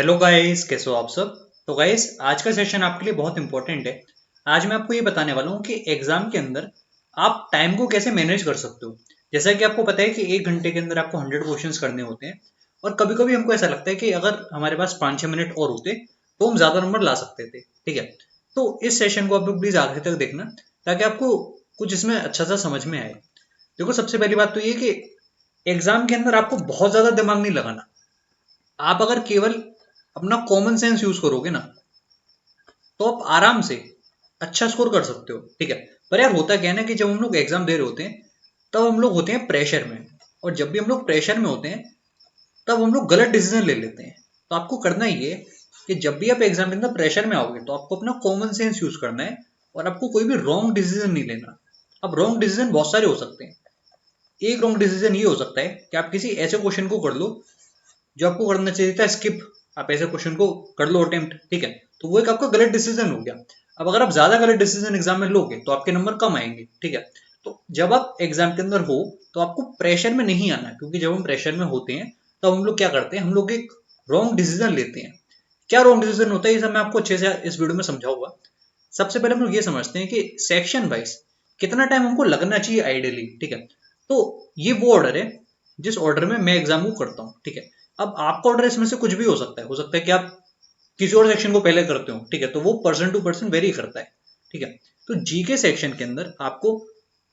Hello guys, कैसे हो आप सब। तो गाइस, आज का सेशन आपके लिए बहुत इंपॉर्टेंट है। आज मैं आपको ये बताने वाला हूँ कि एग्जाम के अंदर आप टाइम को कैसे मैनेज कर सकते हो। जैसा कि आपको पता है कि 1 घंटे के अंदर आपको 100 क्वेश्चंस करने होते हैं। और कभी कभी हमको ऐसा लगता है कि अगर हमारे पास 5-6 मिनट और होते तो हम ज्यादा नंबर ला सकते थे। ठीक है, तो इस सेशन को आप लोग प्लीज आखिर तक देखना, ताकि आपको कुछ इसमें अच्छा सा समझ में आए। देखो, सबसे पहली बात तो ये कि एग्जाम के अंदर आपको बहुत ज्यादा दिमाग नहीं लगाना। आप अगर केवल अपना कॉमन सेंस यूज करोगे ना, तो आप आराम से अच्छा स्कोर कर सकते हो। ठीक है, पर यार होता क्या है ना कि जब हम लोग एग्जाम दे रहे होते हैं, तब हम लोग होते हैं प्रेशर में। और जब भी हम लोग प्रेशर में होते हैं, तब हम लोग गलत डिसीजन ले लेते हैं। तो आपको करना ये है कि जब भी आप एग्जाम के अंदर प्रेशर में आओगे, तो आपको अपना कॉमन सेंस यूज करना है। और आपको कोई भी रॉन्ग डिसीजन नहीं लेना। अब रॉन्ग डिसीजन बहुत सारे हो सकते हैं। एक रॉन्ग डिसीजन ये हो सकता है कि आप किसी ऐसे क्वेश्चन को कर लो जो आपको करना चाहिए था स्किप। आप ऐसे क्वेश्चन को कर लो अटेम्प्ट। ठीक है, तो वो एक आपका गलत डिसीजन हो गया। अब अगर आप ज्यादा गलत डिसीजन एग्जाम में लोगे, तो आपके नंबर कम आएंगे। ठीक है, तो जब आप एग्जाम के अंदर हो, तो आपको प्रेशर में नहीं आना, क्योंकि जब हम प्रेशर में होते हैं, तब हम लोग क्या करते हैं, हम लोग एक रॉन्ग डिसीजन लेते हैं। क्या रॉन्ग डिसीजन होता है, ये सब मैं आपको अच्छे से इस वीडियो में समझाऊंगा। सबसे पहले हम लोग ये समझते हैं कि सेक्शन वाइज कितना टाइम हमको लगना चाहिए आइडियली। ठीक है, तो ये वो ऑर्डर है जिस ऑर्डर में मैं एग्जाम को करता हूँ। ठीक है, अब आपका ऑर्डर इसमें से कुछ भी हो सकता है। हो सकता है कि आप किसी और सेक्शन को पहले करते हो। ठीक है, तो वो पर्सन टू पर्सन वेरी करता है। ठीक है, तो जीके सेक्शन के अंदर आपको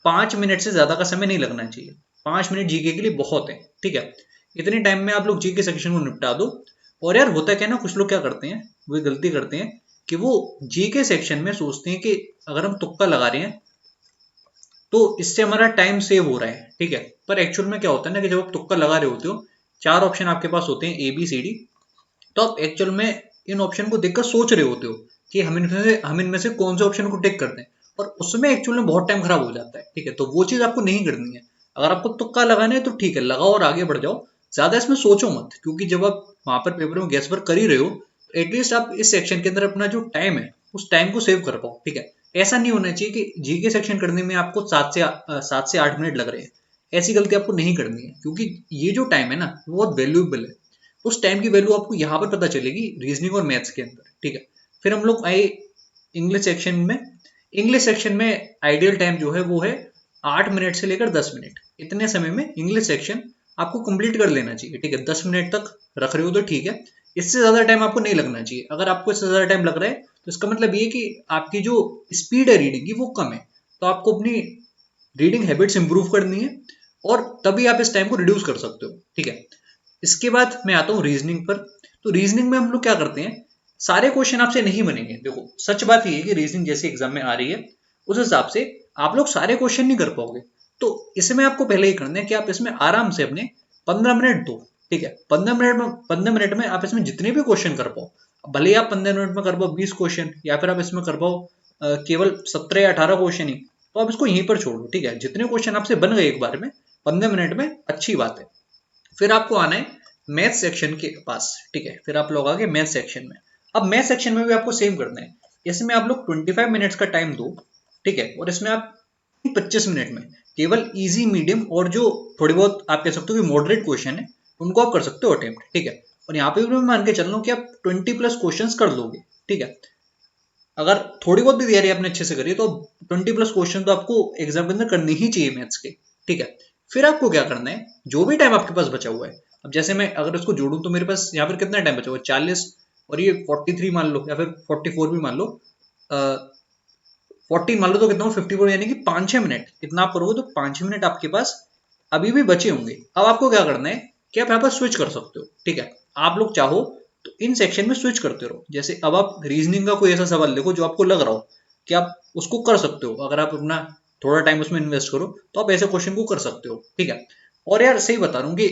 5 मिनट से ज्यादा का समय नहीं लगना चाहिए। 5 मिनट जीके के लिए बहुत है। ठीक है, इतने टाइम में आप लोग जीके सेक्शन को निपटा दो। और यार होता क्या है ना, कुछ लोग क्या करते हैं, वो गलती करते हैं कि वो जीके सेक्शन में सोचते हैं कि अगर हम तुक्का लगा रहे हैं, तो इससे हमारा टाइम सेव हो रहा है। ठीक है, पर एक्चुअल में क्या होता है ना कि जब आप तुक्का लगा रहे होते हो, 4 ऑप्शन आपके पास होते हैं, ABCD। तो आप एक्चुअल में इन ऑप्शन को देखकर सोच रहे होते हो कि हम इनमें से कौन से ऑप्शन को टिक करते हैं। और उसमें एक्चुअल में बहुत टाइम खराब हो जाता है। ठीक है, तो वो चीज आपको नहीं करनी है। अगर आपको तुक्का लगाना है तो ठीक है, लगाओ और आगे बढ़ जाओ। ज्यादा इसमें सोचो मत, क्योंकि जब आप वहां पर पेपर में गैस वर्क कर ही रहे हो, तो एटलीस्ट आप इस सेक्शन के अंदर अपना जो टाइम है, उस टाइम को सेव कर पाओ। ठीक है, ऐसा नहीं होना चाहिए कि जीके सेक्शन करने में आपको 7 से 8 मिनट लग रहे हैं। ऐसी गलती आपको नहीं करनी है, क्योंकि ये जो टाइम है ना, वो बहुत वैल्यूएबल है। उस टाइम की वैल्यू आपको यहाँ पर पता चलेगी रीजनिंग और मैथ्स के अंदर। ठीक है, फिर हम लोग आए इंग्लिश सेक्शन में। इंग्लिश सेक्शन में आइडियल टाइम जो है वो है 8 मिनट से लेकर 10 मिनट। इतने समय में इंग्लिश सेक्शन आपको कंप्लीट कर लेना चाहिए। ठीक है, 10 मिनट तक रख रहे हो तो ठीक है, इससे ज्यादा टाइम आपको नहीं लगना चाहिए। अगर आपको इससे ज्यादा टाइम लग रहा है, तो इसका मतलब ये कि आपकी जो स्पीड है रीडिंग की, वो कम है। तो आपको अपनी रीडिंग हैबिट्स इंप्रूव करनी है, और तभी आप इस टाइम को रिड्यूस कर सकते हो। ठीक है, इसके बाद मैं आता हूँ रीजनिंग पर। तो रीजनिंग में हम लोग क्या करते हैं, सारे क्वेश्चन आपसे नहीं बनेंगे। देखो, सच बात ये है कि रीजनिंग जैसे एग्जाम में आ रही है, उस हिसाब से आप लोग सारे क्वेश्चन नहीं कर पाओगे। तो इसमें आपको पहले ही करना है कि आप इसमें आराम से अपने 15 मिनट दो। ठीक है, 15 मिनट में आप इसमें जितने भी क्वेश्चन कर पाओ, भले ही आप 15 मिनट में कर पाओ 20 क्वेश्चन, या फिर आप इसमें कर पाओ केवल 17 या 18 क्वेश्चन ही, तो आप इसको यहीं पर छोड़ दो। ठीक है, जितने क्वेश्चन आपसे बन गए एक बार में 15 मिनट में, अच्छी बात है। फिर आपको आना है मैथ सेक्शन के पास। ठीक है, फिर आप लोग आ गए मैथ सेक्शन में। अब मैथ सेक्शन में भी आपको सेम करना है। इसमें आप लोग 25 मिनट्स का टाइम दो। ठीक है, और इसमें आप 25 मिनट में केवल इजी, मीडियम और जो थोड़ी बहुत आप कह सकते हो कि मॉडरेट क्वेश्चन है, उनको आप कर सकते हो अटेम्प्ट। ठीक है, और यहाँ पे भी मैं मान के चल रहा हूँ कि आप 20+ क्वेश्चन कर लोगे। ठीक है, अगर थोड़ी बहुत भी तैयारी आपने अच्छे से करी, तो 20+ क्वेश्चन तो आपको एग्जाम के अंदर करनी ही चाहिए मैथ्स के। ठीक है, फिर आपको क्या करना है, जो भी टाइम आपके पास बचा हुआ है, अब जैसे मैं अगर इसको जोड़ूं, तो मेरे पास यहाँ पर कितना टाइम बचा हुआ है, 40। और ये 43 मान लो, या फिर 44 भी मान लो। 14 मान लो, तो कितना हो 54, यानी कि 5-6 मिनट इतना आप करोगे, तो 5-6 मिनट आपके पास अभी भी बचे होंगे। अब आपको क्या करना है कि आप यहाँ पर स्विच कर सकते हो। ठीक है, आप लोग चाहो तो इन सेक्शन में स्विच करते रहो। जैसे अब आप रीजनिंग का कोई ऐसा सवाल देखो जो आपको लग रहा हो कि आप उसको कर सकते हो, अगर आप अपना थोड़ा टाइम उसमें इन्वेस्ट करो, तो आप ऐसे क्वेश्चन को कर सकते हो। ठीक है, और यार सही बता रहा हूँ कि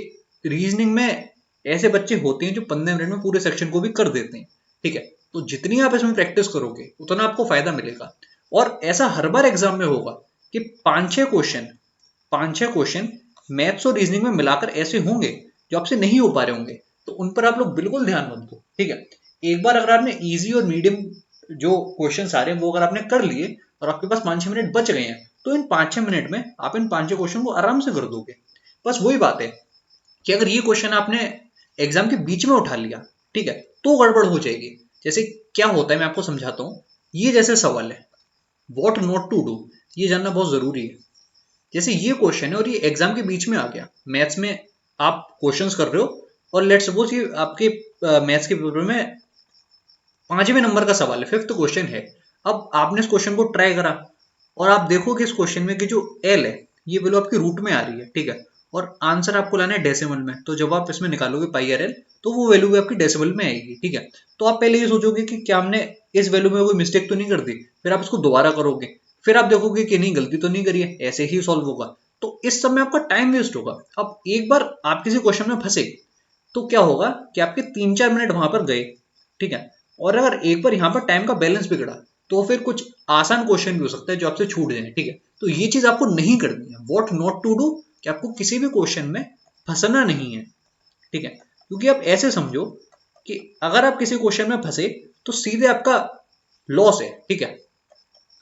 रीजनिंग में ऐसे बच्चे होते हैं जो 15 मिनट में पूरे सेक्शन को भी कर देते हैं। ठीक है, तो जितनी आप इसमें प्रैक्टिस करोगे, उतना आपको फायदा मिलेगा। और ऐसा हर बार एग्जाम में होगा कि 5-6 क्वेश्चन मैथ्स और रीजनिंग में मिलाकर ऐसे होंगे जो आपसे नहीं हो पा रहे होंगे। तो उन पर आप लोग बिल्कुल ध्यान मत दो। ठीक है, एक बार अगर आपने इजी और मीडियम जो क्वेश्चन आ रहे हैं वो अगर आपने कर लिए, और आपके पास 5-6 मिनट बच गए हैं, तो इन 5-6 मिनट में आप इन 5-6 क्वेश्चन को आराम से कर दोगे। बस वही बात है कि अगर ये क्वेश्चन आपने एग्जाम के बीच में उठा लिया, ठीक है, तो गड़बड़ हो जाएगी। जैसे क्या होता है मैं आपको समझाता हूँ। ये जैसे सवाल है, व्हाट नॉट टू डू, ये जानना बहुत जरूरी है। जैसे ये क्वेश्चन है और ये एग्जाम के बीच में आ गया, मैथ्स में आप क्वेश्चंस कर रहे हो और लेट सपोज ये आपके मैथ्स के पेपर में 5वें नंबर का सवाल है, 5th क्वेश्चन है। अब आपने इस क्वेश्चन को ट्राई करा और आप देखो कि इस क्वेश्चन में कि जो एल है ये वैल्यू आपकी रूट में आ रही है, ठीक है, और आंसर आपको लाना है डेसिमल में। तो जब आप इसमें निकालोगे पाई आर एल तो वो वैल्यू भी आपकी डेसिमल में आएगी, ठीक है। तो आप पहले ये सोचोगे कि क्या हमने इस वैल्यू में कोई मिस्टेक तो नहीं कर दी, फिर आप इसको दोबारा करोगे, फिर आप देखोगे कि नहीं गलती तो नहीं करी है, ऐसे ही सॉल्व होगा। तो इस समय आपका टाइम वेस्ट होगा। अब एक बार आप किसी क्वेश्चन में फंसे तो क्या होगा कि आपके 3-4 मिनट वहां पर गए, ठीक है। और अगर एक बार यहाँ पर टाइम का बैलेंस बिगड़ा तो फिर कुछ आसान क्वेश्चन भी हो सकता है जो आपसे छूट जाए, ठीक है। तो ये चीज आपको नहीं करनी है, व्हाट नॉट टू डू, कि आपको किसी भी क्वेश्चन में फंसना नहीं है, ठीक है। क्योंकि आप ऐसे समझो कि अगर आप किसी क्वेश्चन में फंसे तो सीधे आपका लॉस है, ठीक है।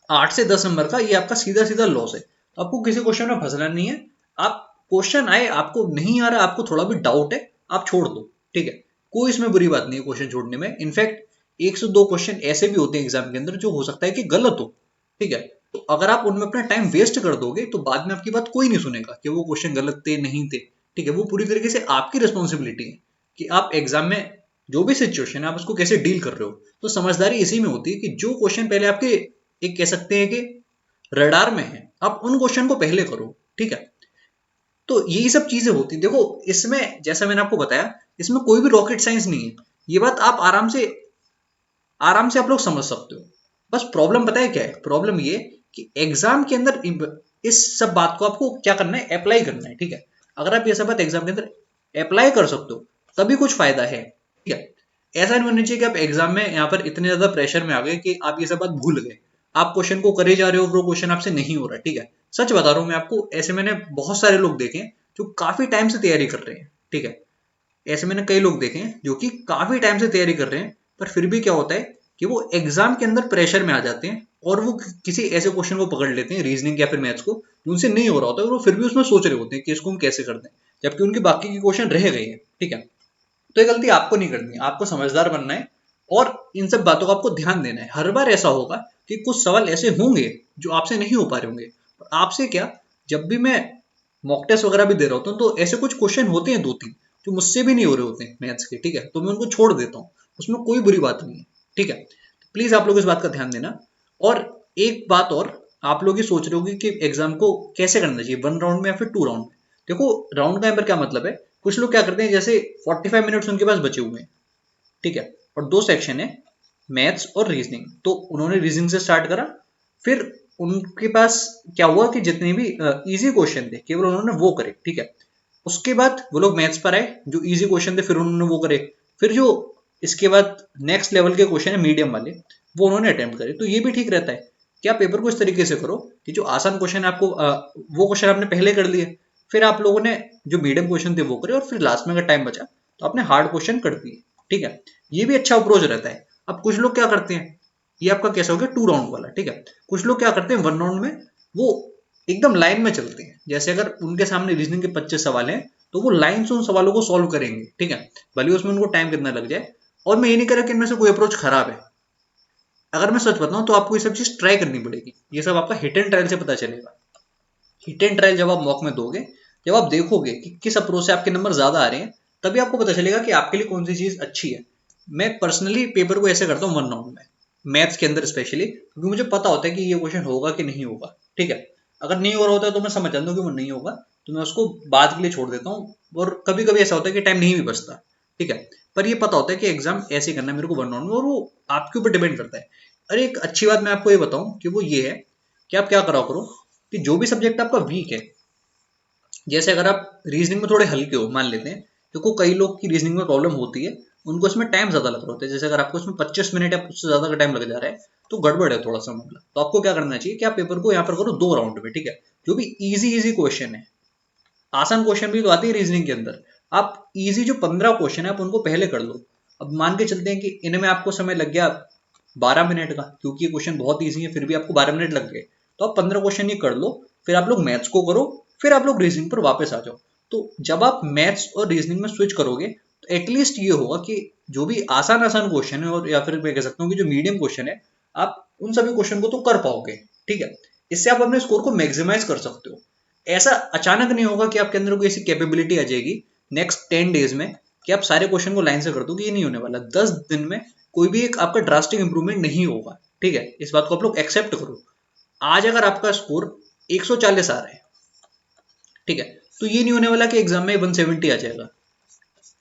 8 से 10 नंबर का ये आपका सीधा सीधा लॉस है। तो आपको किसी क्वेश्चन में फंसना नहीं है। आप क्वेश्चन आए, आपको नहीं आ रहा, आपको थोड़ा भी डाउट है, आप छोड़ दो, ठीक है। कोई इसमें बुरी बात नहीं है क्वेश्चन छोड़ने में। इनफैक्ट 1 से 2 क्वेश्चन ऐसे भी होते हैं एग्जाम के अंदर जो हो सकता है कि गलत हो, ठीक है। तो अगर आप उनमें अपना टाइम वेस्ट कर दोगे तो बाद में आपकी बात कोई नहीं सुनेगा कि वो क्वेश्चन गलत थे नहीं थे, ठीक है। वो पूरी तरीके से आपकी रिस्पॉन्सिबिलिटी है कि आप एग्जाम में जो भी सिचुएशन है आप उसको कैसे डील कर रहे हो। तो समझदारी इसी में होती है कि जो क्वेश्चन पहले आपके एक कह सकते हैं कि रडार में है, आप उन क्वेश्चन को पहले करो, ठीक है। तो यही सब चीजें होती देखो इसमें, जैसा मैंने आपको बताया, इसमें कोई भी रॉकेट साइंस नहीं है। ये बात आप आराम से आप लोग समझ सकते हो। बस प्रॉब्लम पता है क्या है, प्रॉब्लम ये कि एग्जाम के अंदर इस सब बात को आपको क्या करना है, अप्लाई करना है, ठीक है। अगर आप ये सब बात एग्जाम के अंदर अप्लाई कर सकते हो तभी कुछ फायदा है, ठीक है। ऐसा नहीं होना चाहिए कि आप एग्जाम में यहाँ पर इतने ज्यादा प्रेशर में आ गए कि आप ये सब बात भूल गए, आप क्वेश्चन को करे जा रहे हो, वो क्वेश्चन आपसे नहीं हो रहा, ठीक है। सच बता रहा हूँ मैं आपको, ऐसे मैंने बहुत सारे लोग देखे हैं जो काफी टाइम से तैयारी कर रहे हैं, ठीक है। ऐसे मैंने कई लोग देखे हैं जो कि काफी टाइम से तैयारी कर रहे हैं, पर फिर भी क्या होता है कि वो एग्जाम के अंदर प्रेशर में आ जाते हैं और वो किसी ऐसे क्वेश्चन को पकड़ लेते हैं, रीजनिंग या फिर मैथ्स को, जो उनसे नहीं हो रहा होता है, और वो फिर भी उसमें सोच रहे होते हैं कि इसको हम कैसे कर दें, जबकि उनके बाकी के क्वेश्चन रह गए हैं, ठीक है। तो ये गलती आपको नहीं करनी है, आपको समझदार बनना है और इन सब बातों का आपको ध्यान देना है। हर बार ऐसा होगा कि कुछ सवाल ऐसे होंगे जो आपसे नहीं हो पा रहे होंगे। आपसे क्या, जब भी मैं मॉक टेस्ट वगैरह भी दे रहा होता हूँ तो ऐसे कुछ क्वेश्चन होते हैं 2-3 जो मुझसे भी नहीं हो रहे होते हैं मैथ्स के, ठीक है, तो मैं उनको छोड़ देता हूँ, उसमें कोई बुरी बात नहीं है, ठीक है। तो प्लीज आप लोग इस बात का ध्यान देना। और एक बात और, आप लोग ये सोच रहे होगे कि एग्जाम को कैसे करना चाहिए, 1 राउंड में या फिर 2 राउंड में। देखो राउंड का यहाँ पर क्या मतलब है, कुछ लोग क्या करते हैं, जैसे 45 मिनट्स उनके पास बचे हुए हैं, ठीक है, और 2 सेक्शन है, मैथ्स और रीजनिंग। तो उन्होंने रीजनिंग से स्टार्ट करा, फिर उनके पास क्या हुआ कि जितने भी इजी क्वेश्चन थे केवल उन्होंने वो करे, ठीक है। उसके बाद वो लोग मैथ्स पर आए, जो इजी क्वेश्चन थे फिर उन्होंने वो करे। फिर जो इसके बाद नेक्स्ट लेवल के क्वेश्चन है मीडियम वाले, वो उन्होंने अटेम्प्ट करे। तो ये भी ठीक रहता है कि आप पेपर को इस तरीके से करो कि जो आसान क्वेश्चन है आपको वो क्वेश्चन आपने पहले कर लिए, फिर आप लोगों ने जो मीडियम क्वेश्चन थे वो करे, और फिर लास्ट में अगर टाइम बचा तो आपने हार्ड क्वेश्चन कर दिए, ठीक है। ये भी अच्छा अप्रोच रहता है। अब कुछ लोग क्या करते हैं, ये आपका कैसा हो गया 2 राउंड वाला, ठीक है। कुछ लोग क्या करते हैं 1 राउंड में वो एकदम लाइन में चलते हैं। जैसे अगर उनके सामने रीजनिंग के 25 सवाल हैं तो वो लाइन से उन सवालों को सॉल्व करेंगे, ठीक है, भले उसमें उनको टाइम कितना लग जाए। और मैं ये नहीं कह रहा कि इनमें से कोई अप्रोच खराब है, अगर मैं सच बताऊं तो आपको ये सब चीज ट्राई करनी पड़ेगी। ये सब आपका हिट एंड ट्रायल से पता चलेगा। हिट एंड ट्रायल जब आप मॉक में दोगे, जब आप देखोगे कि किस अप्रोच से आपके नंबर ज्यादा आ रहे हैं, तभी आपको पता चलेगा कि आपके लिए कौन सी चीज अच्छी है। मैं पर्सनली पेपर को ऐसे करता हूँ 1 राउंड में, मैथ्स के अंदर स्पेशली, क्योंकि मुझे पता होता है कि ये क्वेश्चन होगा कि नहीं होगा, ठीक है। अगर नहीं हो रहा होता है तो मैं समझ जाता हूँ कि वो नहीं होगा, तो मैं उसको बाद के लिए छोड़ देता हूँ। और कभी कभी ऐसा होता है कि टाइम नहीं भी बचता, ठीक है, पर ये पता होता है कि एग्जाम ऐसे करना है मेरे को 1 राउंड में, और वो आपके ऊपर डिपेंड करता है। अरे एक अच्छी बात मैं आपको ये बताऊं कि वो ये है कि आप क्या करा करो कि जो भी सब्जेक्ट आपका वीक है, जैसे अगर आप रीजनिंग में थोड़े हल्के हो, मान लेते हैं, देखो कई लोग की रीजनिंग में प्रॉब्लम होती है, उनको इसमें टाइम ज्यादा लग रहा होता है। जैसे अगर आपको इसमें 25 मिनट या उससे ज्यादा का टाइम लग जा रहा है तो गड़बड़ है थोड़ा सा मामला। तो आपको क्या करना चाहिए कि आप पेपर को यहाँ पर करो 2 राउंड में, ठीक है। जो भी इजी इजी क्वेश्चन है, आसान क्वेश्चन भी तो आते हैं रीजनिंग के अंदर, आप इजी जो 15 क्वेश्चन है आप उनको पहले कर लो। अब मान के चलते हैं कि इनमें आपको समय लग गया 12 मिनट का, क्योंकि ये क्वेश्चन बहुत ईजी है, फिर भी आपको 12 मिनट लग गए, तो आप 15 क्वेश्चन ये कर लो। फिर आप लोग मैथ्स को करो, फिर आप लोग रीजनिंग पर वापस आ जाओ। तो जब आप मैथ्स और रीजनिंग में स्विच करोगे तो एटलीस्ट ये होगा कि जो भी आसान आसान क्वेश्चन है, और या फिर मैं कह सकता हूँ कि जो मीडियम क्वेश्चन है, आप उन सभी क्वेश्चन को तो कर पाओगे। ठीक है, इससे आप अपने स्कोर को मैक्सिमाइज कर सकते हो। ऐसा अचानक नहीं होगा कि आपके अंदर कोई ऐसी कैपेबिलिटी आ जाएगी नेक्स्ट 10 डेज में कि आप सारे क्वेश्चन को लाइन से कर दो, कि ये नहीं होने वाला। 10 दिन में कोई भी एक आपका ड्रास्टिक इंप्रूवमेंट नहीं होगा। ठीक है, इस बात को आप लोग एक्सेप्ट करो। आज अगर आपका स्कोर 140 आ रहा है, ठीक है, तो ये नहीं होने वाला कि एग्जाम में 170 आ जाएगा।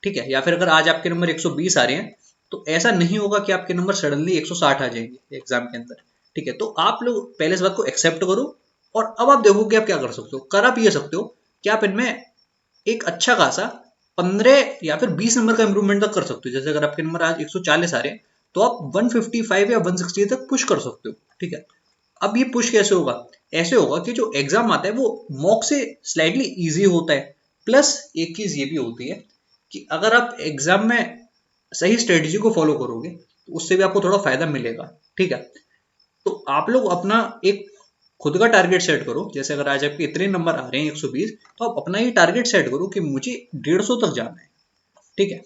ठीक है, या फिर अगर आज आपके नंबर 120 आ रहे हैं, तो ऐसा नहीं होगा कि आपके नंबर सडनली 160 आ जाएंगे एग्जाम के अंदर। ठीक है, तो आप लोग पहले इस बात को एक्सेप्ट करो, और अब आप देखो कि आप क्या कर सकते हो। कर आप ये सकते हो कि आप इनमें एक अच्छा खासा 15 या फिर 20 नंबर का इंप्रूवमेंट तक कर सकते हो। जैसे अगर आपके नंबर आज 140 आ रहे हैं, तो आप 155 या 160 तक पुश कर सकते हो। ठीक है, अब ये पुश कैसे होगा? ऐसे होगा कि जो एग्जाम आता है वो मॉक से स्लाइटली इजी होता है। प्लस एक चीज ये भी होती है कि अगर आप एग्जाम में सही स्ट्रेटजी को फॉलो करोगे, तो उससे भी आपको थोड़ा फायदा मिलेगा। ठीक है, तो आप लोग अपना एक खुद का टारगेट सेट करो। जैसे अगर आज आपके इतने नंबर आ रहे हैं 120, तो आप अपना ये टारगेट सेट करो कि मुझे 150 तक जाना है। ठीक है,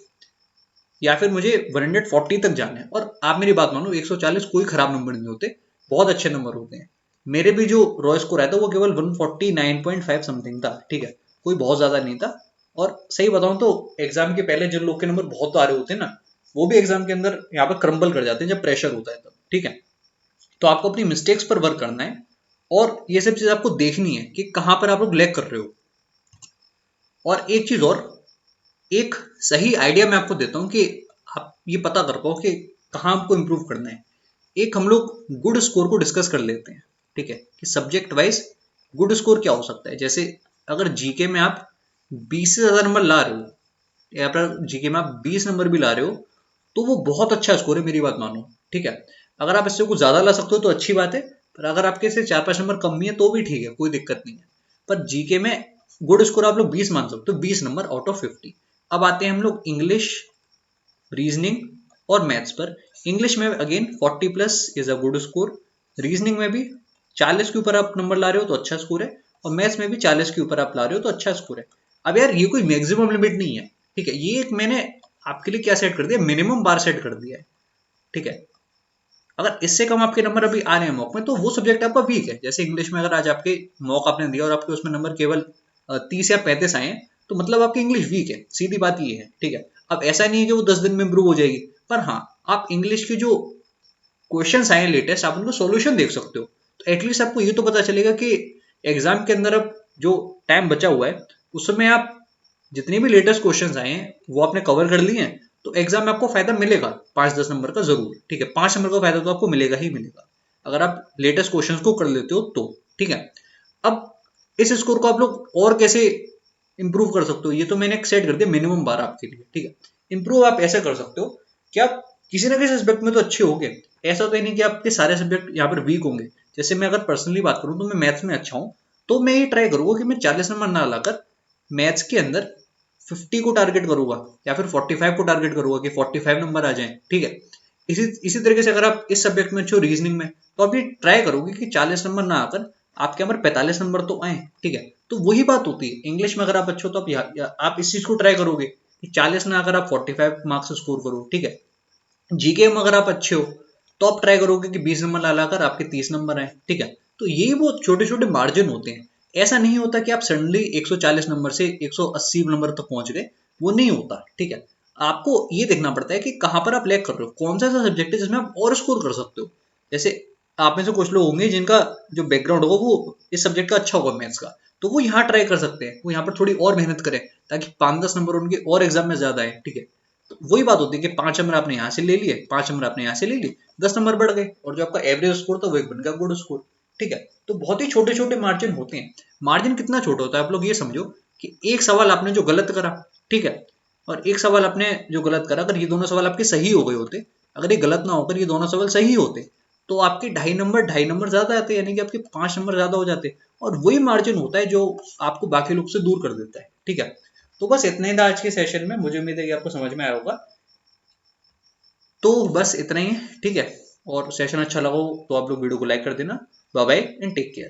या फिर मुझे 140 तक जाना है। और आप मेरी बात मानो, 140 कोई खराब नंबर नहीं होते, बहुत अच्छे नंबर होते हैं। मेरे भी जो रॉ स्कोर आया था वो केवल 149.5 समथिंग था। ठीक है, कोई बहुत ज्यादा नहीं था। और सही बताऊं तो एग्जाम के पहले जिन लोग के नंबर बहुत आ रहे होते हैं ना, वो भी एग्जाम के अंदर यहाँ पर क्रम्बल कर जाते हैं जब प्रेशर होता है तब। ठीक है, तो आपको अपनी मिस्टेक्स पर वर्क करना है, और ये सब चीज आपको देखनी है कि कहां पर आप लोग लैग कर रहे हो। और एक चीज और, एक सही आइडिया मैं आपको देता हूं कि आप ये पता कर पाओ कि कहाँ आपको इंप्रूव करना है। एक हम लोग गुड स्कोर को डिस्कस कर लेते हैं। ठीक है, कि सब्जेक्ट वाइज गुड स्कोर क्या हो सकता है। जैसे अगर जीके में आप 20 से ज्यादा नंबर ला रहे हो, या फिर जीके में आप 20 नंबर भी ला रहे हो, तो वो बहुत अच्छा स्कोर है, मेरी बात मानो। ठीक है, अगर आप इससे कुछ ज्यादा ला सकते हो तो अच्छी बात है, पर अगर आपके से 4-5 नंबर कम भी है तो भी ठीक है, कोई दिक्कत नहीं है। पर जीके में गुड स्कोर आप लोग 20 मान सकते हो, 20 नंबर आउट ऑफ 50। अब आते हैं हम लोग इंग्लिश, रीजनिंग और मैथ्स पर। इंग्लिश में again 40 plus is a good score. Reasoning में भी 40 के ऊपर आप नंबर ला रहे हो तो अच्छा स्कोर है, और मैथ्स में भी 40 के ऊपर आप ला रहे हो तो अच्छा स्कोर है। अब यार ये कोई मैक्सिमम लिमिट नहीं है। ठीक है, ये एक मैंने आपके लिए क्या सेट कर दिया, मिनिमम बार सेट कर दिया है। ठीक है, अगर इससे कम आपके नंबर अभी आ रहे हैं मॉक में, तो वो सब्जेक्ट आपका वीक है। जैसे इंग्लिश में अगर आज आपके मॉक आपने दिया और आपके उसमें नंबर केवल 30 या 35 आए हैं, तो मतलब आपकी इंग्लिश वीक है, सीधी बात ये है। ठीक है, अब ऐसा नहीं है कि वो 10 दिन में इंप्रूव हो जाएगी, पर हाँ, आप इंग्लिश के जो क्वेश्चन आए लेटेस्ट, आप उनको सॉल्यूशन देख सकते हो। तो एटलीस्ट आपको ये तो पता चलेगा कि एग्जाम के अंदर अब जो टाइम बचा हुआ है, उसमें आप जितने भी लेटेस्ट क्वेश्चंस आए हैं वो आपने कवर कर लिए हैं, तो एग्जाम में आपको फायदा मिलेगा 5-10 नंबर का जरूर। ठीक है, 5 नंबर का फायदा तो आपको मिलेगा ही मिलेगा, अगर आप लेटेस्ट क्वेश्चंस को कर लेते हो तो। ठीक है, अब इस स्कोर को आप लोग और कैसे इंप्रूव कर सकते हो, ये तो मैंने एक सेट कर दिया मिनिमम बार आपके लिए। ठीक है, इंप्रूव आप ऐसे कर सकते हो कि आप किसी ना किसी सब्जेक्ट में तो अच्छे होंगे। ऐसा तो नहीं कि आपके सारे सब्जेक्ट यहाँ पर वीक होंगे। जैसे मैं अगर पर्सनली बात करूँ तो मैं मैथ्स में अच्छा हूँ, तो मैं ये ट्राई करूंगा कि मैं 40 नंबर ना लाकर मैथ्स के अंदर 50 को टारगेट करूंगा, या फिर 45 को टारगेट करूंगा कि 45 नंबर आ जाएं। ठीक है, इसी इसी तरीके से अगर आप इस सब्जेक्ट में अच्छे हो रीजनिंग में, तो आप ये ट्राई करोगे कि 40 नंबर ना आकर आपके अंदर 45 नंबर तो आए। ठीक है, तो वही बात होती है। इंग्लिश में अगर आप अच्छे हो तो आप इस चीज को ट्राई करोगे कि 40 ना अगर आप 45 मार्क्स स्कोर करो। ठीक है, जीके में अगर आप अच्छे हो तो आप ट्राई करोगे कि 20 नंबर ला लाकर आपके 30 नंबर आए। ठीक है, तो ये वो छोटे छोटे मार्जिन होते हैं। ऐसा नहीं होता कि आप सडनली 140 नंबर से 180 नंबर तक पहुंच गए, वो नहीं होता। ठीक है, आपको ये देखना पड़ता है कि कहां पर आप लैग कर रहे हो, कौन सा ऐसा सब्जेक्ट है जिसमें आप और स्कोर कर सकते हो। जैसे आप में से कुछ लोग होंगे जिनका जो बैकग्राउंड होगा वो इस सब्जेक्ट का अच्छा होगा, मैथ्स का, तो वो यहाँ ट्राई कर सकते हैं, वो यहाँ पर थोड़ी और मेहनत करें ताकि 5-10 नंबर उनके और एग्जाम में ज्यादा आए। ठीक है, तो वही बात होती है कि 5 नंबर आपने यहाँ से ले लिए, 5 नंबर आपने यहाँ से ले लिए, 10 नंबर बढ़ गए, और जो आपका एवरेज स्कोर था वो एक बन गया गुड स्कोर। ठीक है, तो बहुत ही छोटे छोटे मार्जिन होते हैं। मार्जिन कितना छोटा होता है, आप लोग ये समझो कि एक सवाल आपने जो गलत करा, ठीक है, और एक सवाल आपने जो गलत करा, अगर ये दोनों सवाल आपके सही हो गए होते, अगर ये गलत ना होकर ये दोनों सवाल सही होते, तो आपके 2.5 नंबर ज्यादा आते, यानी कि आपके 5 नंबर ज्यादा हो जाते। और वही मार्जिन होता है जो आपको बाकी लोग से दूर कर देता है। ठीक है, तो बस इतना ही था आज के सेशन में, मुझे उम्मीद है कि आपको समझ में आया होगा। तो बस इतना ही है। ठीक है, और सेशन अच्छा लगा हो तो आप लोग वीडियो को लाइक कर देना। Bye bye and take care.